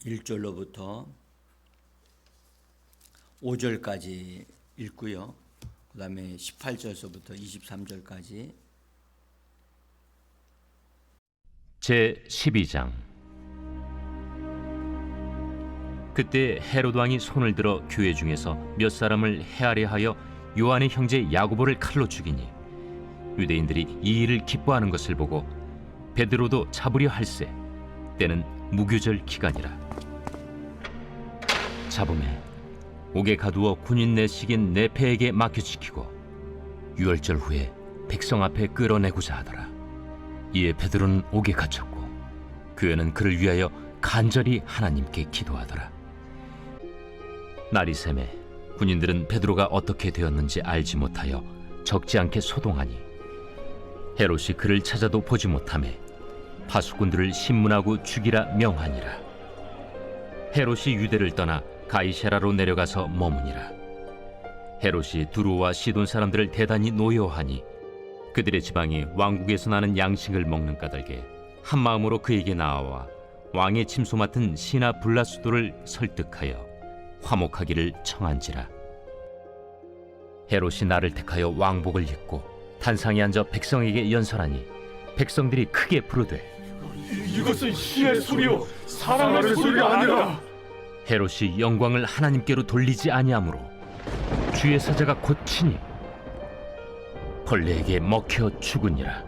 1절로부터 5절까지 읽고요. 그 다음에 18절서부터 23절까지 제12장. 그때 헤롯 왕이 손을 들어 교회 중에서 몇 사람을 해하려 하여 요한의 형제 야고보를 칼로 죽이니 유대인들이 이 일을 기뻐하는 것을 보고 베드로도 잡으려 할세. 때는 무교절 기간이라. 잡음에 옥에 가두어 군인 내식인 네페에게 맡겨지키고 유월절 후에 백성 앞에 끌어내고자 하더라. 이에 베드로는 옥에 갇혔고 교회는 그를 위하여 간절히 하나님께 기도하더라. 날이 새매 군인들은 베드로가 어떻게 되었는지 알지 못하여 적지 않게 소동하니 헤롯이 그를 찾아도 보지 못하매 파수꾼들을 신문하고 죽이라 명하니라. 헤롯이 유대를 떠나 가이사랴로 내려가서 머무니라. 헤롯이 두로와 시돈 사람들을 대단히 노여워하니 그들의 지방이 왕국에서 나는 양식을 먹는 까닭에 한 마음으로 그에게 나아와 왕의 침소 맡은 시나 블라수도를 설득하여 화목하기를 청한지라. 헤롯이 나를 택하여 왕복을 입고 단상에 앉아 백성에게 연설하니 백성들이 크게 부르되 이것은 신의 소리요 사람의 소리가 아니라. 헤롯이 영광을 하나님께로 돌리지 아니하므로 주의 사자가 곧 치니 벌레에게 먹혀 죽으니라.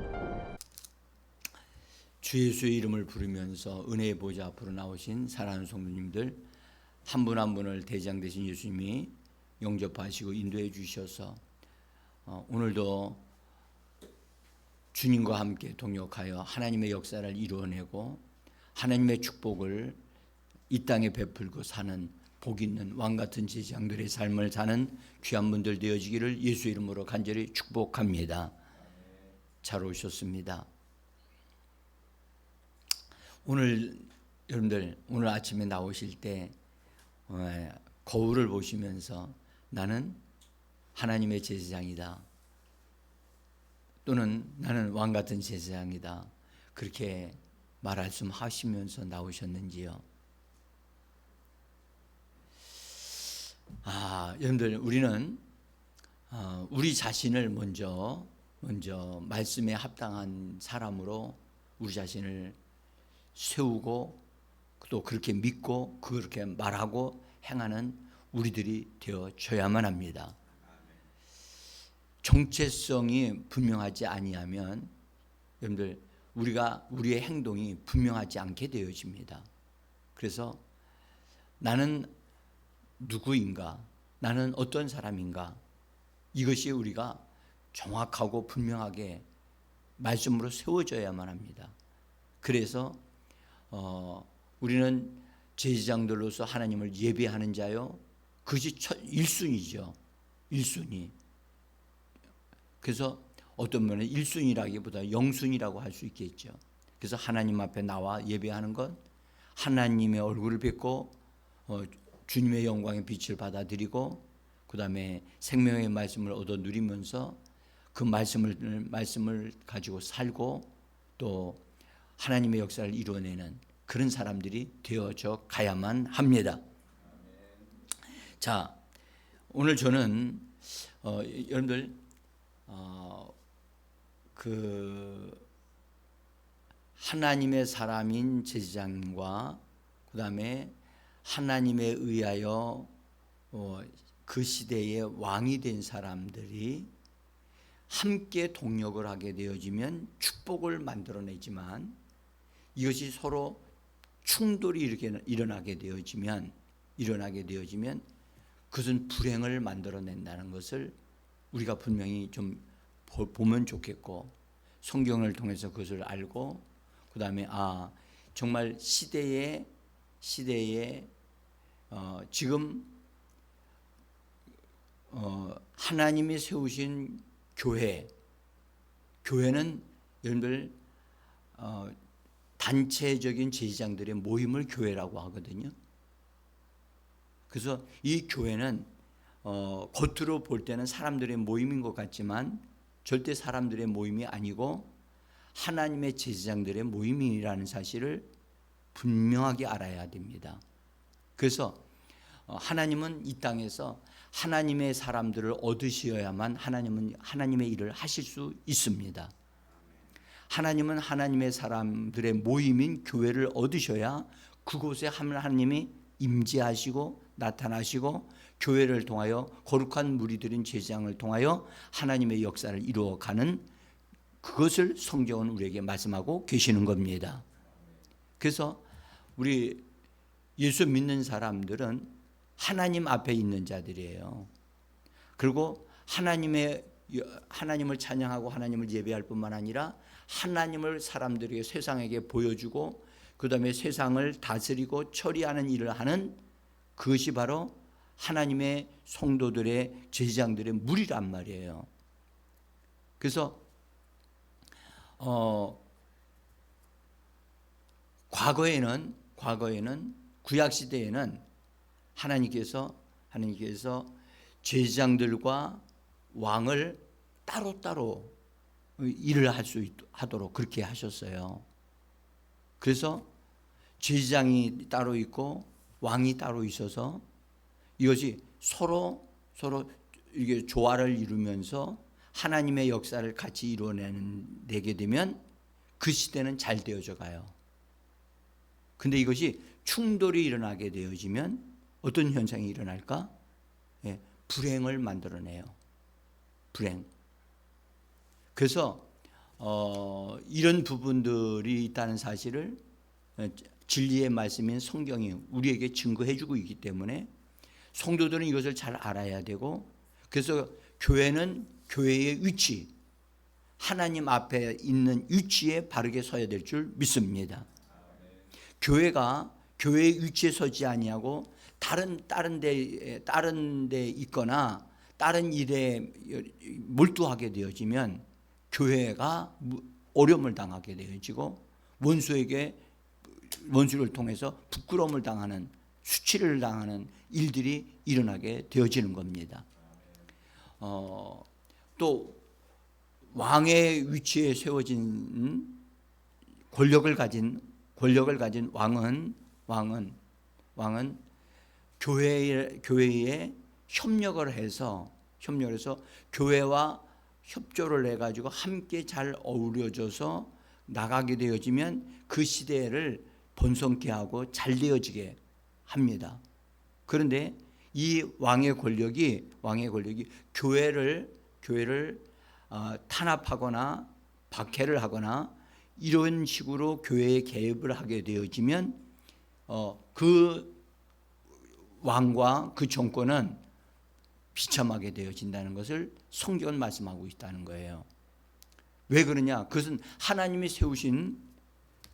주 예수의 이름을 부르면서 은혜의 보좌 앞으로 나오신 사랑하는 성도님들, 한 분 한 분을 대장 되신 예수님이 영접하시고 인도해 주셔서 오늘도 주님과 함께 동역하여 하나님의 역사를 이루어내고 하나님의 축복을 이 땅에 베풀고 사는 복 있는 왕같은 제사장들의 삶을 사는 귀한 분들 되어지기를 예수 이름으로 간절히 축복합니다. 잘 오셨습니다. 오늘 여러분들 오늘 아침에 나오실 때 거울을 보시면서 나는 하나님의 제사장이다, 또는 나는 왕같은 제사장이다, 그렇게 말씀하시면서 나오셨는지요? 여러분들, 우리는 우리 자신을 먼저 말씀에 합당한 사람으로 우리 자신을 세우고 또 그렇게 믿고 그렇게 말하고 행하는 우리들이 되어져야만 합니다. 정체성이 분명하지 아니하면 여러분들 우리의 행동이 분명하지 않게 되어집니다. 그래서 나는 누구인가, 나는 어떤 사람인가, 이것이 우리가 정확하고 분명하게 말씀으로 세워져야만 합니다. 그래서 우리는 제사장들로서 하나님을 예배하는 자요, 그것이 1순위죠. 1순위. 그래서 어떤 면에 1순위라기보다 0순위라고 할 수 있겠죠. 그래서 하나님 앞에 나와 예배하는 것, 하나님의 얼굴을 뵙고 주님의 영광의 빛을 받아들이고 그 다음에 생명의 말씀을 얻어 누리면서 그 말씀을 가지고 살고 또 하나님의 역사를 이루어내는 그런 사람들이 되어져 가야만 합니다. 자, 오늘 저는 여러분들 하나님의 사람인 제사장과 그 다음에 하나님에 의하여 그 시대의 왕이 된 사람들이 함께 동력을 하게 되어지면 축복을 만들어내지만 이것이 서로 충돌이 이렇게 일어나게 되어지면 그것은 불행을 만들어낸다는 것을 우리가 분명히 좀 보면 좋겠고, 성경을 통해서 그것을 알고 그 다음에 정말 시대에 지금 하나님이 세우신 교회는 여러분들 단체적인 제사장들의 모임을 교회라고 하거든요. 그래서 이 교회는 겉으로 볼 때는 사람들의 모임인 것 같지만 절대 사람들의 모임이 아니고 하나님의 제사장들의 모임이라는 사실을 분명하게 알아야 됩니다. 그래서 하나님은 이 땅에서 하나님의 사람들을 얻으셔야만 하나님은 하나님의 일을 하실 수 있습니다. 하나님은 하나님의 사람들의 모임인 교회를 얻으셔야 그곳에 하나님이 임재하시고 나타나시고 교회를 통하여 거룩한 무리들인 제사장을 통하여 하나님의 역사를 이루어가는 그것을 성경은 우리에게 말씀하고 계시는 겁니다. 그래서 우리 예수 믿는 사람들은 하나님 앞에 있는 자들이에요. 그리고 하나님을 찬양하고 하나님을 예배할 뿐만 아니라 하나님을 사람들에게 세상에게 보여주고 그 다음에 세상을 다스리고 처리하는 일을 하는 그것이 바로 하나님의 성도들의 제사장들의 무리란 말이에요. 그래서 과거에는 구약 시대에는 하나님께서 제사장들과 왕을 따로따로 일을 하도록 그렇게 하셨어요. 그래서 제사장이 따로 있고 왕이 따로 있어서 이것이 서로 이게 조화를 이루면서 하나님의 역사를 같이 이루어내게 되면 그 시대는 잘 되어져 가요. 근데 이것이 충돌이 일어나게 되어지면 어떤 현상이 일어날까? 불행을 만들어내요. 불행. 그래서 이런 부분들이 있다는 사실을 진리의 말씀인 성경이 우리에게 증거해주고 있기 때문에 성도들은 이것을 잘 알아야 되고, 그래서 교회는 교회의 위치, 하나님 앞에 있는 위치에 바르게 서야 될 줄 믿습니다. 교회가 교회의 위치에 서지 아니하고 다른 데 있거나 다른 일에 몰두하게 되어지면 교회가 어려움을 당하게 되어지고 원수를 통해서 부끄러움을 당하는, 수치를 당하는 일들이 일어나게 되어지는 겁니다. 또 왕의 위치에 세워진 권력을 가진 왕은 교회에 협력을 해서 교회와 협조를 해가지고 함께 잘 어우러져서 나가게 되어지면 그 시대를 번성케 하고 잘 되어지게 합니다. 그런데 이 왕의 권력이 교회를 탄압하거나 박해를 하거나 이런 식으로 교회에 개입을 하게 되어지면 그 왕과 그 정권은 비참하게 되어진다는 것을 성경은 말씀하고 있다는 거예요. 왜 그러냐? 그것은 하나님이 세우신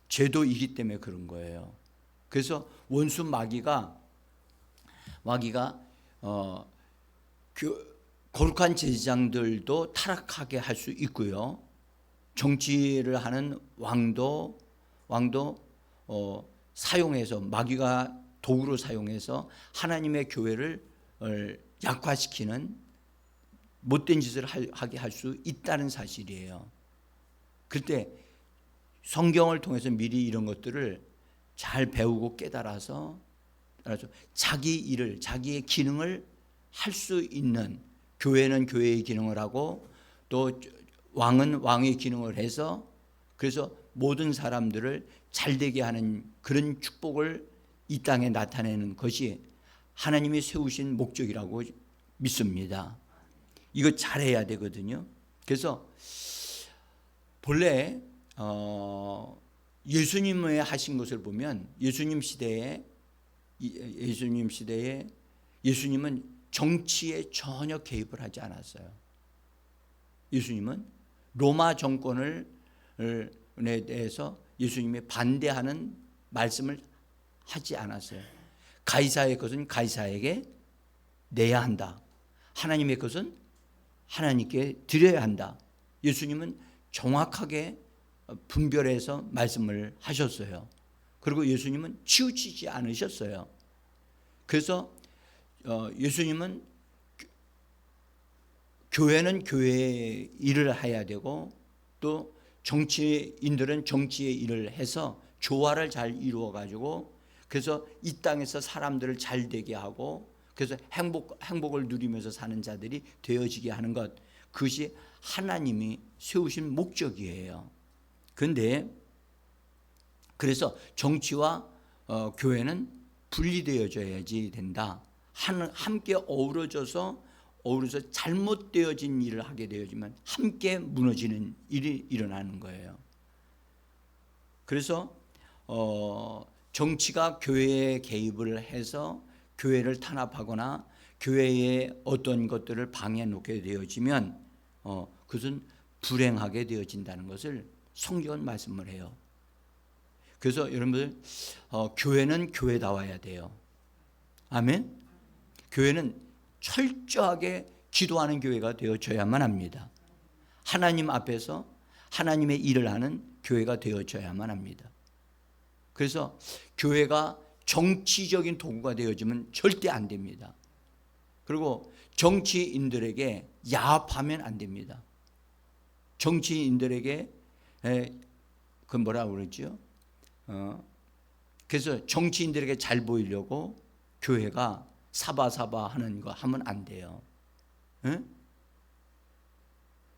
제도이기 때문에 그런 거예요. 그래서 원수 마귀가 거룩한 제사장들도 타락하게 할 수 있고요. 정치를 하는 왕도 사용해서, 마귀가 도구로 사용해서 하나님의 교회를 약화시키는 못된 짓을 하게 할 수 있다는 사실이에요. 그때 성경을 통해서 미리 이런 것들을 잘 배우고 깨달아서 자기의 기능을 할 수 있는, 교회는 교회의 기능을 하고 또 왕은 왕의 기능을 해서, 그래서 모든 사람들을 잘되게 하는 그런 축복을 이 땅에 나타내는 것이 하나님이 세우신 목적이라고 믿습니다. 이거 잘해야 되거든요. 그래서 본래 예수님이 하신 것을 보면 예수님 시대에 예수님은 정치에 전혀 개입을 하지 않았어요. 예수님은 로마 정권에 대해서 예수님이 반대하는 말씀을 하지 않았어요. 가이사의 것은 가이사에게 내야 한다. 하나님의 것은 하나님께 드려야 한다. 예수님은 정확하게 분별해서 말씀을 하셨어요. 그리고 예수님은 치우치지 않으셨어요. 그래서 예수님은 교회는 교회의 일을 해야 되고 또 정치인들은 정치의 일을 해서 조화를 잘 이루어 가지고 그래서 이 땅에서 사람들을 잘 되게 하고 그래서 행복을 누리면서 사는 자들이 되어지게 하는 것, 그것이 하나님이 세우신 목적이에요. 그런데 그래서 정치와 교회는 분리되어져야지 된다. 함께 어우러져서 잘못되어진 일을 하게 되어지면 함께 무너지는 일이 일어나는 거예요. 그래서 정치가 교회에 개입을 해서 교회를 탄압하거나 교회의 어떤 것들을 방해해 놓게 되어지면 그것은 불행하게 되어진다는 것을 성경은 말씀을 해요. 그래서 여러분들 교회는 교회다워야 돼요. 아멘. 교회는 철저하게 기도하는 교회가 되어져야만 합니다. 하나님 앞에서 하나님의 일을 하는 교회가 되어져야만 합니다. 그래서 교회가 정치적인 도구가 되어지면 절대 안 됩니다. 그리고 정치인들에게 야합하면 안 됩니다. 정치인들에게 그 뭐라고 그러죠? 그래서 정치인들에게 잘 보이려고 교회가 사바사바 하는 거 하면 안 돼요.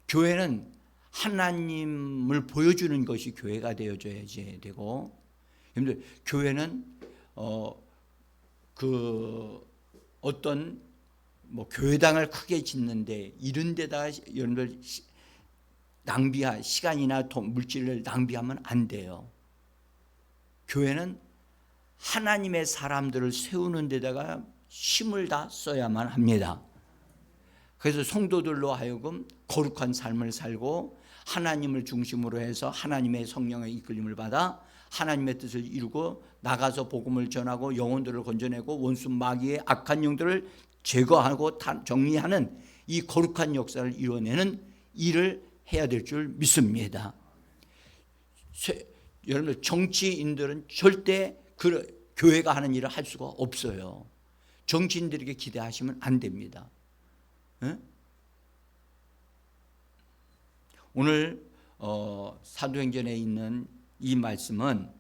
교회는 하나님을 보여주는 것이 교회가 되어줘야지 되고, 여러분들 교회는 어떤 뭐 교회당을 크게 짓는데 이런 데다가 여러분들 시간이나 물질을 낭비하면 안 돼요. 교회는 하나님의 사람들을 세우는 데다가 힘을 다 써야만 합니다. 그래서 성도들로 하여금 거룩한 삶을 살고 하나님을 중심으로 해서 하나님의 성령의 이끌림을 받아 하나님의 뜻을 이루고 나가서 복음을 전하고 영혼들을 건져내고 원수 마귀의 악한 영들을 제거하고 정리하는 이 거룩한 역사를 이뤄내는 일을 해야 될 줄 믿습니다. 여러분들 정치인들은 절대 교회가 하는 일을 할 수가 없어요. 정치인들에게 기대하시면 안 됩니다. 오늘 사도행전에 있는 이 말씀은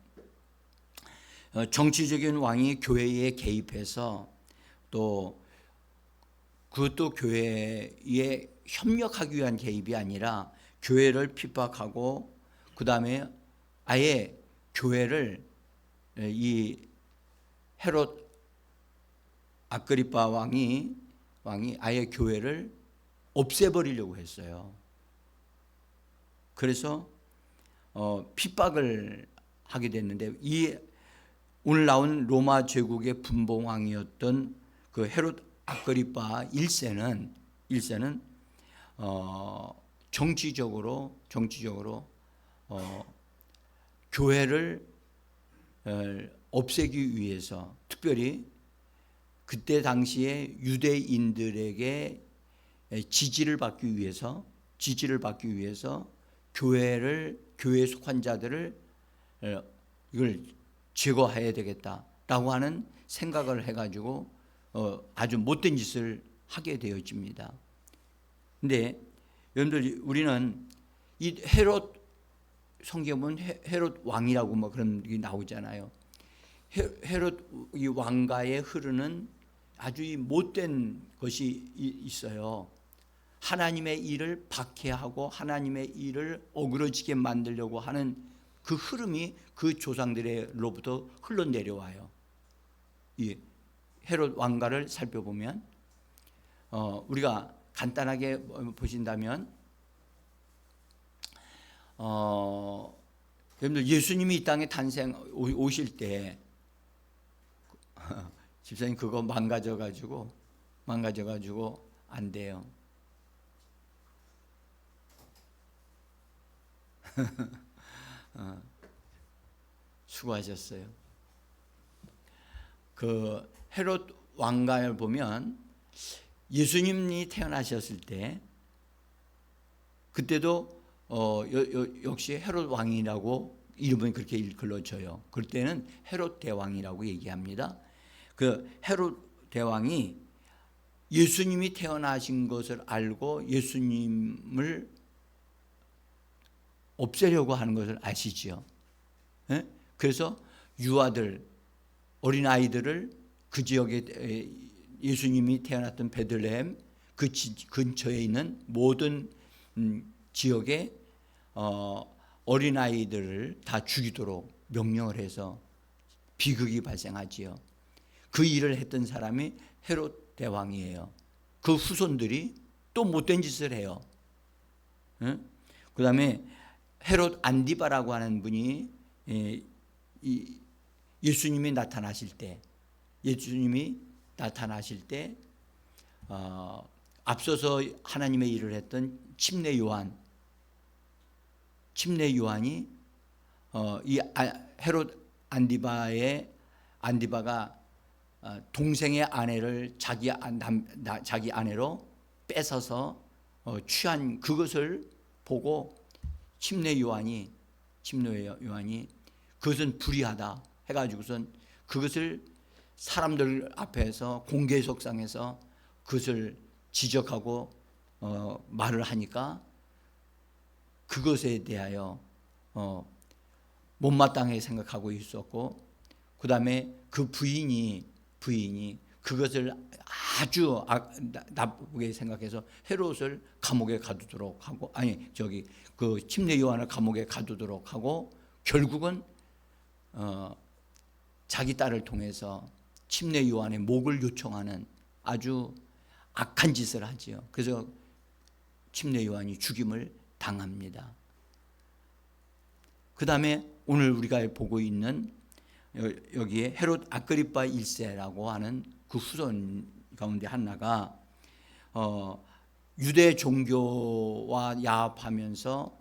정치적인 왕이 교회에 개입해서 또 그것도 교회에 협력하기 위한 개입이 아니라 교회를 핍박하고 그 다음에 아예 교회를 이 헤롯 아그리파 왕이 아예 교회를 없애버리려고 했어요. 그래서 핍박을 하게 됐는데 이 오늘 나온 로마 제국의 분봉왕이었던 그 헤롯 아그리파 1세는 정치적으로 교회를 없애기 위해서 특별히 그때 당시에 유대인들에게 지지를 받기 위해서 교회에 속한 자들을 이걸 제거해야 되겠다라고 하는 생각을 해가지고 아주 못된 짓을 하게 되어집니다. 근데 여러분들 우리는 이 헤롯 성경에 보면 헤롯 왕이라고 뭐 그런 게 나오잖아요. 헤롯 이 왕가에 흐르는 아주 못된 것이 있어요. 하나님의 일을 박해하고 하나님의 일을 어그러지게 만들려고 하는 그 흐름이 그 조상들로부터 흘러내려와요. 이 헤롯 왕가를 살펴보면 우리가 간단하게 보신다면 여러분들 예수님이 이 땅에 오실 때 집사님 그거 망가져가지고 안 돼요. 수고하셨어요. 그 헤롯 왕가를 보면 예수님이 태어나셨을 때 그때도 역시 헤롯 왕이라고 이름은 그렇게 일컬어져요. 그때는 헤롯 대왕이라고 얘기합니다. 그 헤롯 대왕이 예수님이 태어나신 것을 알고 예수님을 없애려고 하는 것을 아시지요. 예? 그래서 유아들, 어린 아이들을 그 지역에 예수님이 태어났던 베들레헴 그 근처에 있는 모든 지역에 어린 아이들을 다 죽이도록 명령을 해서 비극이 발생하지요. 그 일을 했던 사람이 헤롯 대왕이에요. 그 후손들이 또 못된 짓을 해요. 응? 그 다음에 헤롯 안디바라고 하는 분이 예수님이 나타나실 때 앞서서 하나님의 일을 했던 침례 요한이 이 헤롯 안디바가 동생의 아내를 자기 아내로 뺏어서 취한 그것을 보고 침례 요한이 그것은 불의하다 해가지고선 그것을 사람들 앞에서 공개석상에서 그것을 지적하고 말을 하니까 그것에 대하여 못마땅하게 생각하고 있었고, 그 다음에 그 부인이 그것을 아주 나쁘게 생각해서 헤롯을 감옥에 가두도록 하고, 그 침례 요한을 감옥에 가두도록 하고, 결국은 자기 딸을 통해서 침례 요한의 목을 요청하는 아주 악한 짓을 하지요. 그래서 침례 요한이 죽임을 당합니다. 그 다음에 오늘 우리가 보고 있는 여기에 헤롯 아그리파 1세라고 하는 그 후손 가운데 하나가 유대 종교와 야합하면서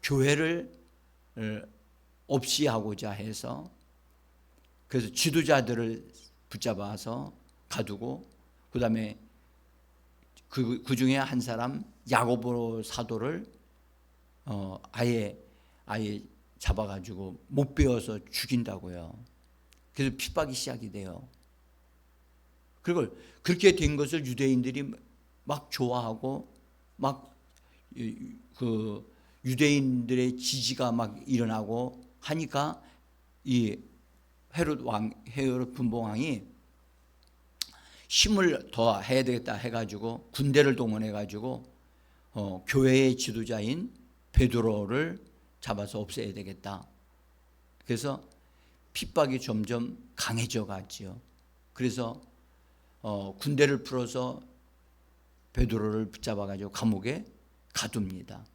교회를 없이 하고자 해서, 그래서 지도자들을 붙잡아서 가두고, 그 다음에 그 중에 한 사람 야고보 사도를 아예 잡아가지고 못 베어서 죽인다고요. 그래서 핍박이 시작이 돼요. 그리고 그렇게 된 것을 유대인들이 막 좋아하고, 막 그 유대인들의 지지가 막 일어나고 하니까 이 헤롯 분봉왕이 힘을 더 해야 되겠다 해가지고 군대를 동원해가지고 교회의 지도자인 베드로를 잡아서 없애야 되겠다. 그래서 핍박이 점점 강해져 갔지요. 그래서 군대를 풀어서 베드로를 붙잡아가지고 감옥에 가둡니다.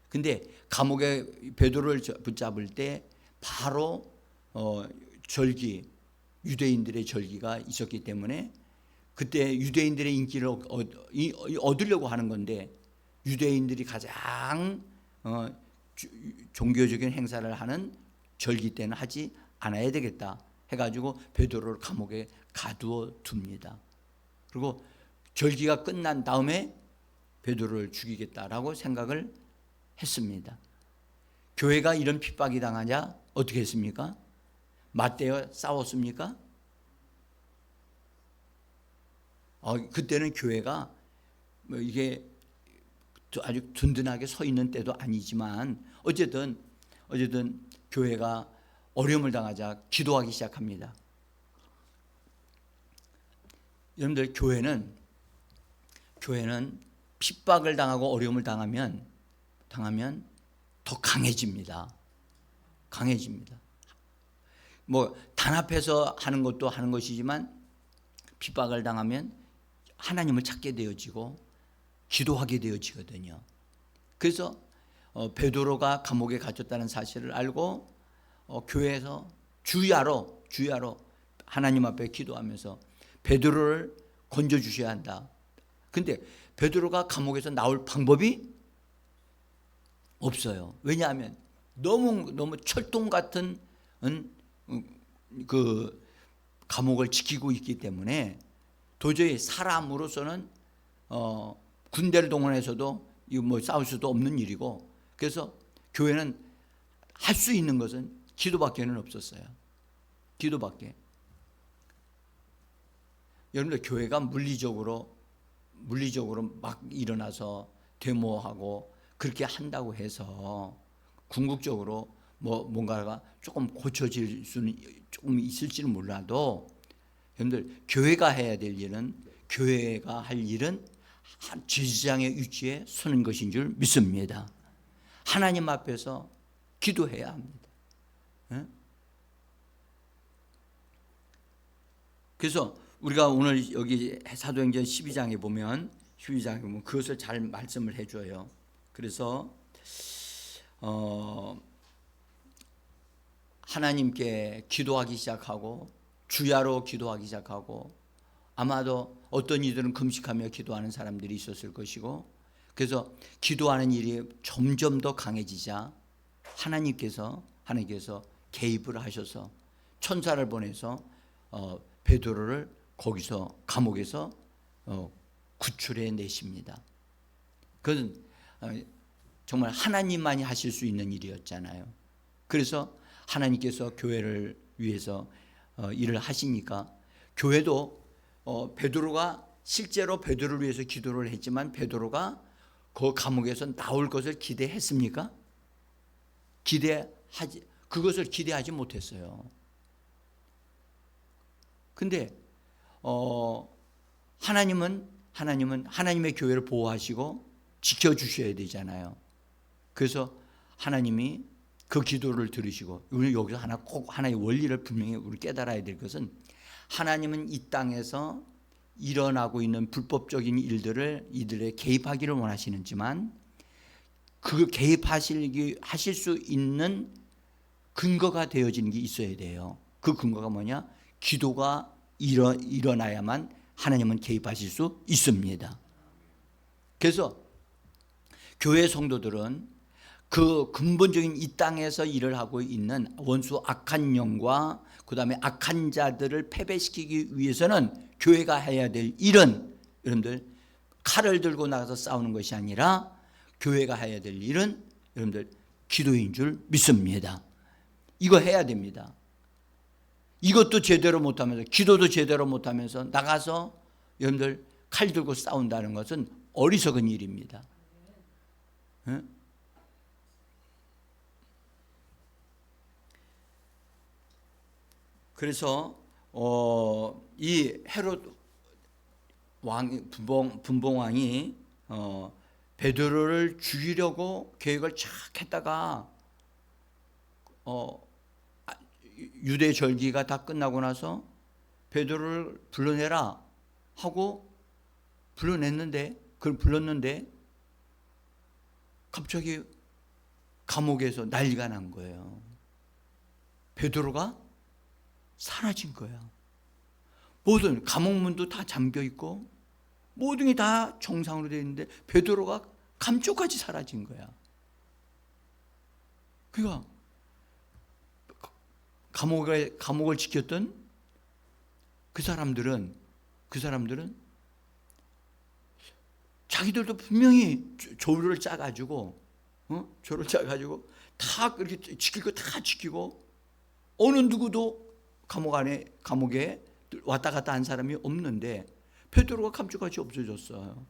근데 감옥에 베드로를 붙잡을 때 바로 유대인들의 절기가 있었기 때문에 그때 유대인들의 인기를 얻으려고 하는 건데, 유대인들이 가장 종교적인 행사를 하는 절기 때는 하지 않아야 되겠다 해가지고 베드로를 감옥에 가두어 둡니다. 그리고 절기가 끝난 다음에 베드로를 죽이겠다라고 생각을 했습니다. 교회가 이런 핍박이 당하자 어떻게 했습니까? 맞대어 싸웠습니까? 그때는 교회가 이게 아주 든든하게 서 있는 때도 아니지만 어쨌든 교회가 어려움을 당하자 기도하기 시작합니다. 여러분들, 교회는 핍박을 당하고 어려움을 당하면 더 강해집니다. 뭐 단합해서 하는 것도 하는 것이지만 핍박을 당하면 하나님을 찾게 되어지고 기도하게 되어지거든요. 그래서 베드로가 감옥에 갇혔다는 사실을 알고 교회에서 주야로 하나님 앞에 기도하면서 베드로를 건져 주셔야 한다. 근데 베드로가 감옥에서 나올 방법이 없어요. 왜냐하면 너무 철동 같은 그 감옥을 지키고 있기 때문에 도저히 사람으로서는 군대를 동원해서도 이거 뭐 싸울 수도 없는 일이고, 그래서 교회는 할 수 있는 것은 기도밖에는 없었어요. 기도밖에. 여러분들, 교회가 물리적으로 막 일어나서 데모하고 그렇게 한다고 해서 궁극적으로 뭔가가 조금 고쳐질 수는 조금 있을지는 몰라도 여러분들 교회가 해야 될 일은 교회가 할 일은 제사장의 위치에 서는 것인 줄 믿습니다. 하나님 앞에서 기도해야 합니다. 그래서 우리가 오늘 여기 사도행전 12장에 보면 그것을 잘 말씀을 해줘요. 그래서 하나님께 기도하기 시작하고 주야로 기도하기 시작하고 아마도 어떤 이들은 금식하며 기도하는 사람들이 있었을 것이고 그래서 기도하는 일이 점점 더 강해지자 하나님께서 개입을 하셔서 천사를 보내서 베드로를 거기서 감옥에서 구출해 내십니다. 그건 정말 하나님만이 하실 수 있는 일이었잖아요. 그래서 하나님께서 교회를 위해서 일을 하시니까 교회도 베드로가 실제로 베드로를 위해서 기도를 했지만 베드로가 그 감옥에서 나올 것을 기대했습니까? 그것을 기대하지 못했어요. 근데 하나님은 하나님의 교회를 보호하시고 지켜주셔야 되잖아요. 그래서 하나님이 그 기도를 들으시고 우리 여기서 꼭 하나의 원리를 분명히 우리 깨달아야 될 것은 하나님은 이 땅에서 일어나고 있는 불법적인 일들을 이들에 개입하기를 원하시는지만 그 개입하실 수 있는 근거가 되어지는 게 있어야 돼요. 그 근거가 뭐냐? 기도가 일어나야만 하나님은 개입하실 수 있습니다. 그래서 교회 성도들은 그 근본적인 이 땅에서 일을 하고 있는 원수 악한 영과 그 다음에 악한 자들을 패배시키기 위해서는 교회가 해야 될 일은 여러분들 칼을 들고 나가서 싸우는 것이 아니라 교회가 해야 될 일은 여러분들 기도인 줄 믿습니다. 이거 해야 됩니다. 이것도 제대로 못하면서 기도도 제대로 못하면서 나가서 여러분들 칼 들고 싸운다는 것은 어리석은 일입니다. 그래서 이 헤롯 왕 분봉 왕이 베드로를 죽이려고 계획을 착 했다가 유대 절기가 다 끝나고 나서 베드로를 불러내라 하고 그걸 불렀는데 갑자기 감옥에서 난리가 난 거예요. 베드로가 사라진 거야. 모든 감옥문도 다 잠겨 있고 모든 게 다 정상으로 되어 있는데 베드로가 감쪽같이 사라진 거야. 그러니까 감옥을 지켰던 그 사람들은 자기들도 분명히 조를 짜가지고 다 그렇게 지킬 거 다 지키고 어느 누구도 감옥에 왔다 갔다 한 사람이 없는데 베드로가 감쪽같이 없어졌어요.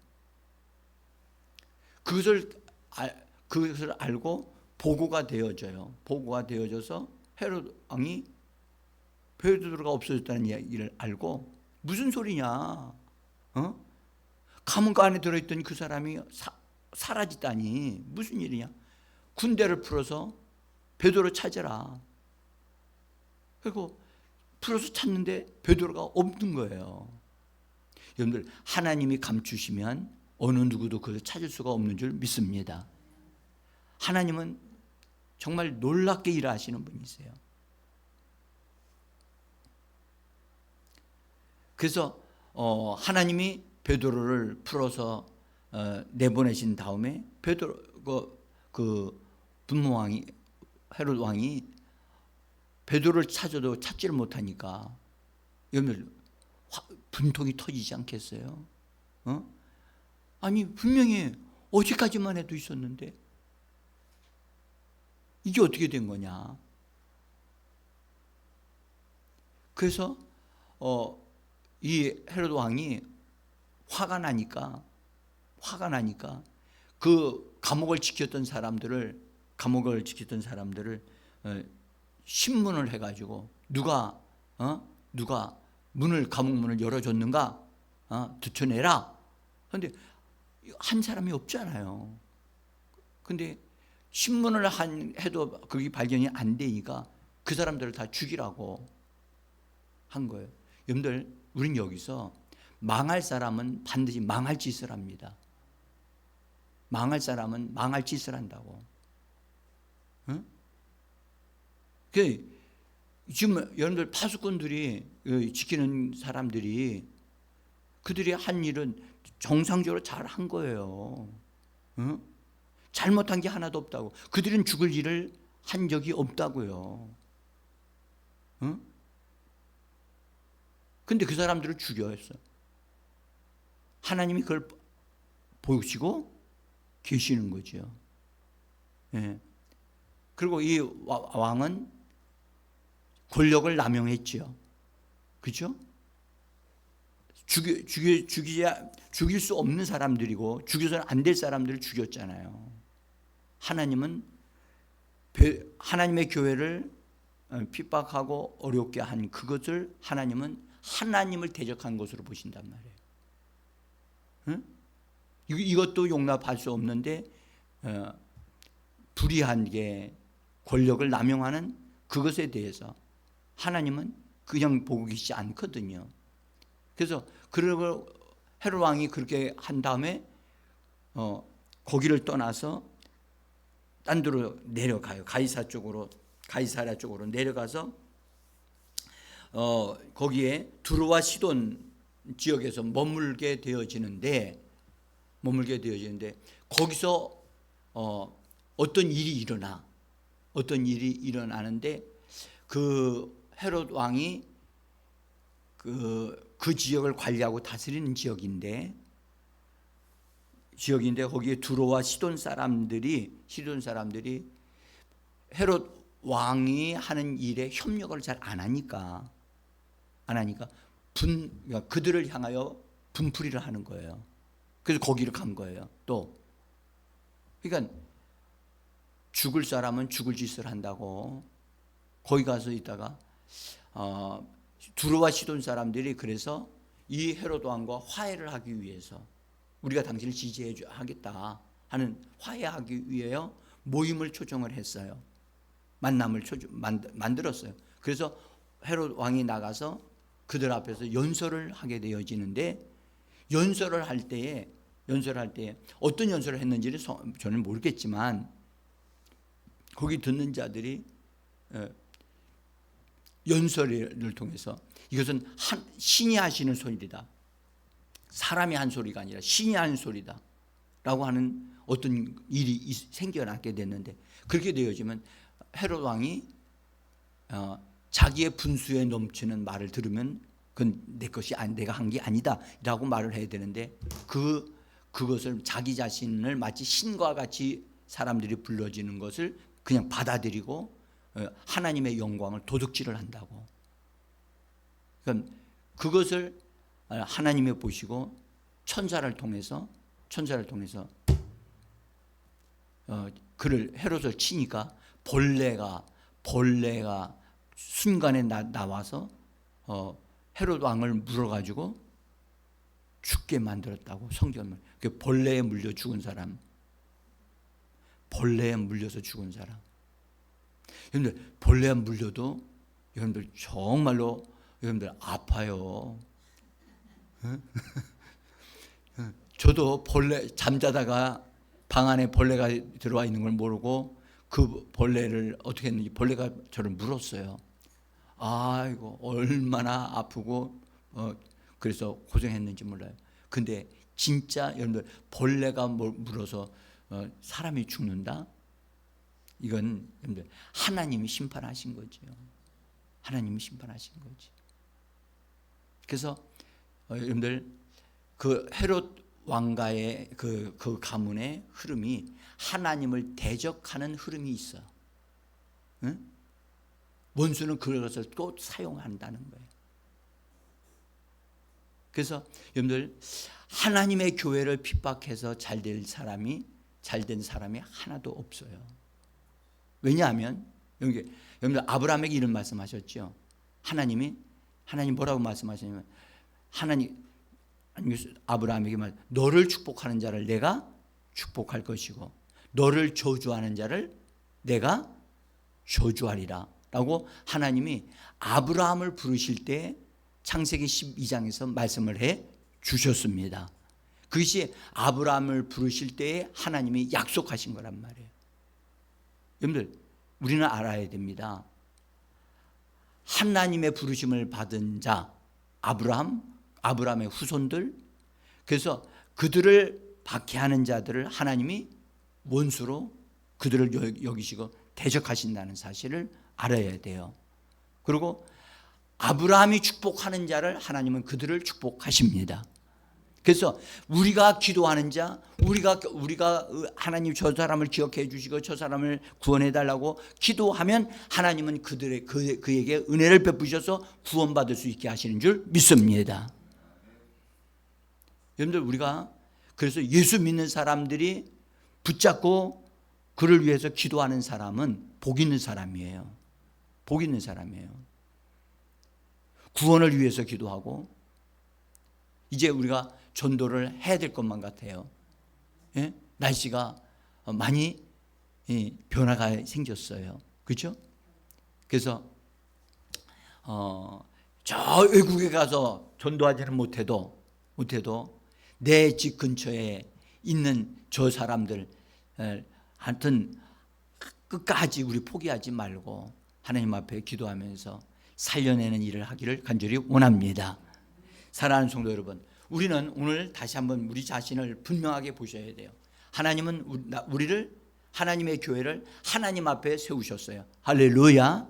그것을 알고 보고가 되어져서 헤롯 왕이 베드로가 없어졌다는 이야기를 알고 무슨 소리냐? 감옥 안에 들어있던 그 사람이 사라지다니 무슨 일이냐? 군대를 풀어서 베드로 찾아라. 그리고 풀어서 찾는데 베드로가 없는 거예요. 여러분들 하나님이 감추시면 어느 누구도 그걸 찾을 수가 없는 줄 믿습니다. 하나님은 정말 놀랍게 일하시는 분이세요. 그래서 하나님이 베드로를 풀어서 내보내신 다음에 베드로 그 분모왕이 헤롯 왕이 베드로를 찾아도 찾지를 못하니까 여러분들 분통이 터지지 않겠어요? 아니 분명히 어제까지만 해도 있었는데 이게 어떻게 된 거냐? 그래서 이 헤롯 왕이 화가 나니까 그 감옥을 지켰던 사람들을 신문을 해가지고 누가 감옥 문을 열어줬는가 드쳐내라. 그런데 한 사람이 없잖아요. 근데 신문을 해도 그게 발견이 안 되니까 그 사람들을 다 죽이라고 한 거예요. 여러분들, 우린 여기서 망할 사람은 반드시 망할 짓을 합니다. 망할 사람은 망할 짓을 한다고. 응? 지금 여러분들 파수꾼들이 지키는 사람들이 그들이 한 일은 정상적으로 잘 한 거예요. 응? 잘못한 게 하나도 없다고. 그들은 죽을 일을 한 적이 없다고요. 응? 근데 그 사람들을 죽여했어. 하나님이 그걸 보시고 계시는 거죠. 예. 그리고 이 왕은 권력을 남용했죠. 그렇죠? 죽일 수 없는 사람들이고 죽여서는 안 될 사람들을 죽였잖아요. 하나님은 하나님의 교회를 핍박하고 어렵게 한 그것을 하나님은 하나님을 대적한 것으로 보신단 말이에요. 응? 이것도 용납할 수 없는데 불의한 게 권력을 남용하는 그것에 대해서 하나님은 그냥 보고 계시지 않거든요. 그래서 그리고 헤롯 왕이 그렇게 한 다음에 거기를 떠나서 딴 데로 내려가요. 가이사랴 쪽으로 내려가서 거기에 두로와 시돈 지역에서 머물게 되어지는데 거기서 어떤 일이 일어나는데 그 헤롯 왕이 그 지역을 관리하고 다스리는 지역인데 거기에 두로와 시돈 사람들이 헤롯 왕이 하는 일에 협력을 잘 안 하니까 그러니까 그들을 향하여 분풀이를 하는 거예요. 그래서 거기를 간 거예요. 또 그러니까 죽을 사람은 죽을 짓을 한다고 거기 가서 있다가 두로와 시돈 사람들이 그래서 이 헤롯 왕과 화해를 하기 위해서 우리가 당신을 지지하겠다 하는 화해하기 위하여 모임을 초청을 했어요. 만남을 만들었어요. 그래서 헤롯 왕이 나가서 그들 앞에서 연설을 하게 되어지는데 연설을 할 때에 어떤 연설을 했는지를 저는 모르겠지만 거기 듣는 자들이 연설을 통해서 이것은 신이 하시는 소리다. 사람이 한 소리가 아니라 신이 하는 소리다. 라고 하는 어떤 일이 생겨나게 됐는데 그렇게 되어지면 헤롯 왕이 자기의 분수에 넘치는 말을 들으면 그건 내 것이 내가 한 게 아니다 라고 말을 해야 되는데 그것을 자기 자신을 마치 신과 같이 사람들이 불러지는 것을 그냥 받아들이고 하나님의 영광을 도둑질을 한다고. 그러니까 그것을 하나님이 보시고 천사를 통해서 그를 헤롯을 치니까 벌레가 순간에 나와서 헤롯 왕을 물어가지고 죽게 만들었다고 성경은. 그 벌레에 물려 죽은 사람, 벌레에 물려서 죽은 사람. 여러분들 벌레에 물려도 여러분들 정말로 여러분들 아파요. 저도 벌레 잠자다가 방 안에 벌레가 들어와 있는 걸 모르고 그 벌레를 어떻게 했는지 벌레가 저를 물었어요. 아이고 얼마나 아프고 그래서 고생했는지 몰라요. 근데 진짜 여러분들 벌레가 물어서 사람이 죽는다? 이건 여러분들 하나님이 심판하신 거죠. 하나님이 심판하신 거지. 그래서 여러분들 그 헤롯 왕가의 그 가문의 흐름이 하나님을 대적하는 흐름이 있어. 응? 원수는 그것을 또 사용한다는 거예요. 그래서 여러분들 하나님의 교회를 핍박해서 잘된 사람이 하나도 없어요. 왜냐하면 여러분들 아브라함에게 이런 말씀하셨죠. 하나님 뭐라고 말씀하시냐면 아브라함에게 너를 축복하는 자를 내가 축복할 것이고 너를 저주하는 자를 내가 저주하리라 라고 하나님이 아브라함을 부르실 때 창세기 12장에서 말씀을 해 주셨습니다. 그것이 아브라함을 부르실 때에 하나님이 약속하신 거란 말이에요. 여러분들 우리는 알아야 됩니다. 하나님의 부르심을 받은 자 아브라함의 후손들, 그래서 그들을 박해하는 자들을 하나님이 원수로 그들을 여기시고 대적하신다는 사실을 알아야 돼요. 그리고 아브라함이 축복하는 자를 하나님은 그들을 축복하십니다. 그래서 우리가 기도하는 자, 우리가 하나님 저 사람을 기억해 주시고 저 사람을 구원해 달라고 기도하면 하나님은 그에게 은혜를 베푸셔서 구원받을 수 있게 하시는 줄 믿습니다. 여러분들 우리가 그래서 예수 믿는 사람들이 붙잡고 그를 위해서 기도하는 사람은 복 있는 사람이에요. 복 있는 사람이에요. 구원을 위해서 기도하고 이제 우리가 전도를 해야 될 것만 같아요. 예? 날씨가 많이 변화가 생겼어요. 그렇죠? 그래서 저 외국에 가서 전도하지는 못해도 내 집 근처에 있는 저 사람들 하여튼 끝까지 우리 포기하지 말고 하나님 앞에 기도하면서 살려내는 일을 하기를 간절히 원합니다. 사랑하는 성도 여러분, 우리는 오늘 다시 한번 우리 자신을 분명하게 보셔야 돼요. 하나님은 우리를, 하나님의 교회를 하나님 앞에 세우셨어요. 할렐루야.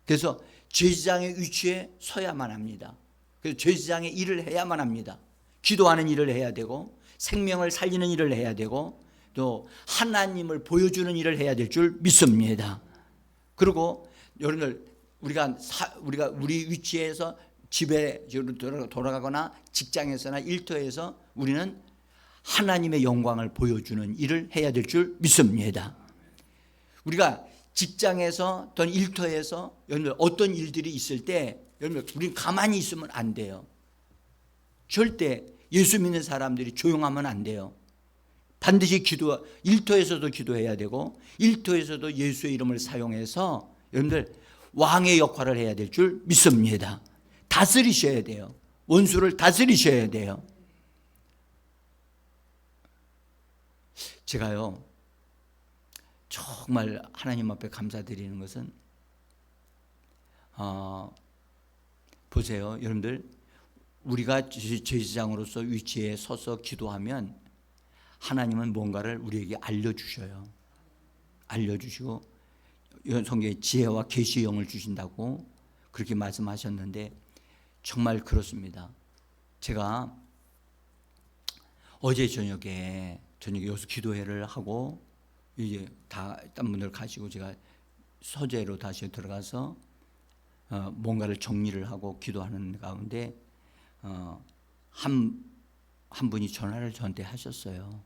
그래서 제사장의 위치에 서야만 합니다. 그래서 제사장의 일을 해야만 합니다. 기도하는 일을 해야 되고 생명을 살리는 일을 해야 되고 또 하나님을 보여주는 일을 해야 될 줄 믿습니다. 그리고 여러분들 우리가 우리 위치에서 집에 돌아가거나 직장에서나 일터에서 우리는 하나님의 영광을 보여주는 일을 해야 될 줄 믿습니다. 우리가 직장에서 또는 일터에서 여러분들 어떤 일들이 있을 때 여러분들 우리는 가만히 있으면 안 돼요. 절대 예수 믿는 사람들이 조용하면 안 돼요. 반드시 일터에서도 기도해야 되고 일터에서도 예수의 이름을 사용해서 여러분들 왕의 역할을 해야 될 줄 믿습니다. 다스리셔야 돼요. 원수를 다스리셔야 돼요. 제가요 정말 하나님 앞에 감사드리는 것은 보세요. 여러분들 우리가 제사장으로서 위치에 서서 기도하면 하나님은 뭔가를 우리에게 알려주셔요. 알려주시고 성경에 지혜와 계시의 영을 주신다고 그렇게 말씀하셨는데 정말 그렇습니다. 제가 어제 저녁에 여기서 기도회를 하고 이제 다 딴 분들 가시고 제가 서재로 다시 들어가서 뭔가를 정리를 하고 기도하는 가운데 한 분이 전화를 저한테 하셨어요.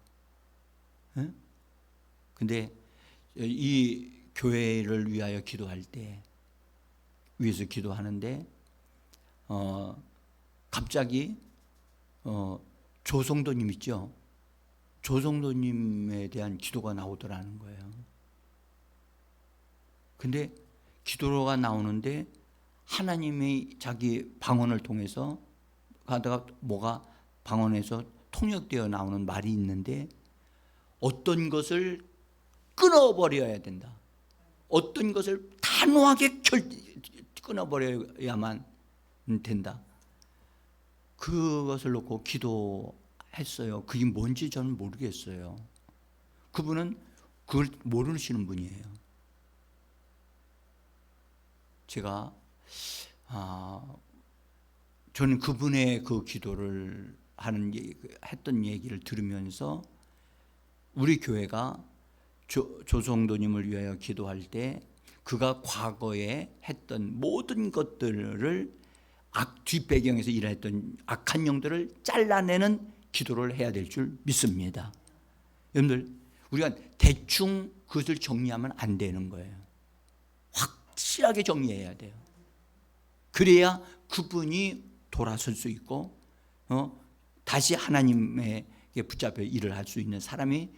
근데 이 교회를 위하여 기도할 때 위해서 기도하는데 갑자기 조성도님 있죠? 조성도님에 대한 기도가 나오더라는 거예요. 근데 기도가 나오는데 하나님이 자기 방언을 통해서 가다가 뭐가 방언에서 통역되어 나오는 말이 있는데 어떤 것을 끊어버려야 된다. 어떤 것을 단호하게 끊어버려야만 된다. 그것을 놓고 기도했어요. 그게 뭔지 저는 모르겠어요. 그분은 그걸 모르시는 분이에요. 제가 저는 그분의 그 기도를 했던 얘기를 들으면서 우리 교회가 조성도님을 위하여 기도할 때 그가 과거에 했던 모든 것들을 뒷배경에서 일했던 악한 영들을 잘라내는 기도를 해야 될 줄 믿습니다. 여러분들 우리가 대충 그것을 정리하면 안 되는 거예요. 확실하게 정리해야 돼요. 그래야 그분이 돌아설 수 있고 다시 하나님에게 붙잡혀 일을 할 수 있는 사람이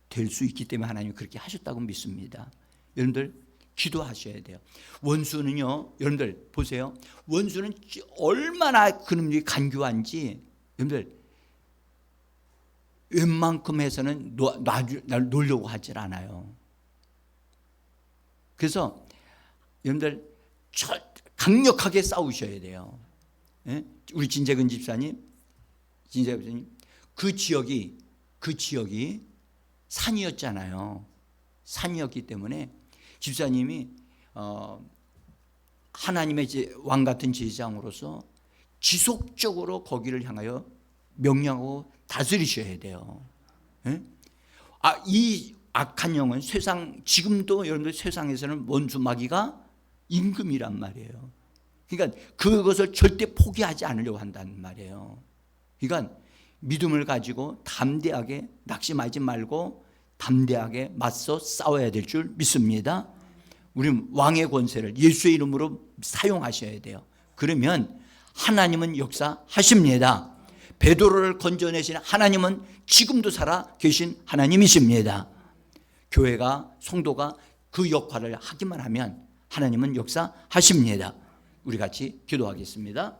될 수 있기 때문에 하나님이 그렇게 하셨다고 믿습니다. 여러분들 기도하셔야 돼요. 원수는요, 여러분들 보세요. 원수는 얼마나 그놈이 간교한지 여러분들 웬만큼 해서는 날 놀려고 하질 않아요. 그래서 여러분들 강력하게 싸우셔야 돼요. 예? 우리 진재근 집사님 그 지역이 산이었잖아요. 산이었기 때문에 집사님이 하나님의 왕 같은 제사장으로서 지속적으로 거기를 향하여 명령하고 다스리셔야 돼요. 예? 이 악한 영은 지금도 여러분들 세상에서는 원수 마귀가 임금이란 말이에요. 그러니까 그것을 절대 포기하지 않으려고 한다는 말이에요. 그러니까 믿음을 가지고 담대하게 낙심하지 말고 담대하게 맞서 싸워야 될 줄 믿습니다. 우리는 왕의 권세를 예수의 이름으로 사용하셔야 돼요. 그러면 하나님은 역사하십니다. 베드로를 건져내신 하나님은 지금도 살아 계신 하나님이십니다. 교회가 성도가 그 역할을 하기만 하면 하나님은 역사하십니다. 우리 같이 기도하겠습니다.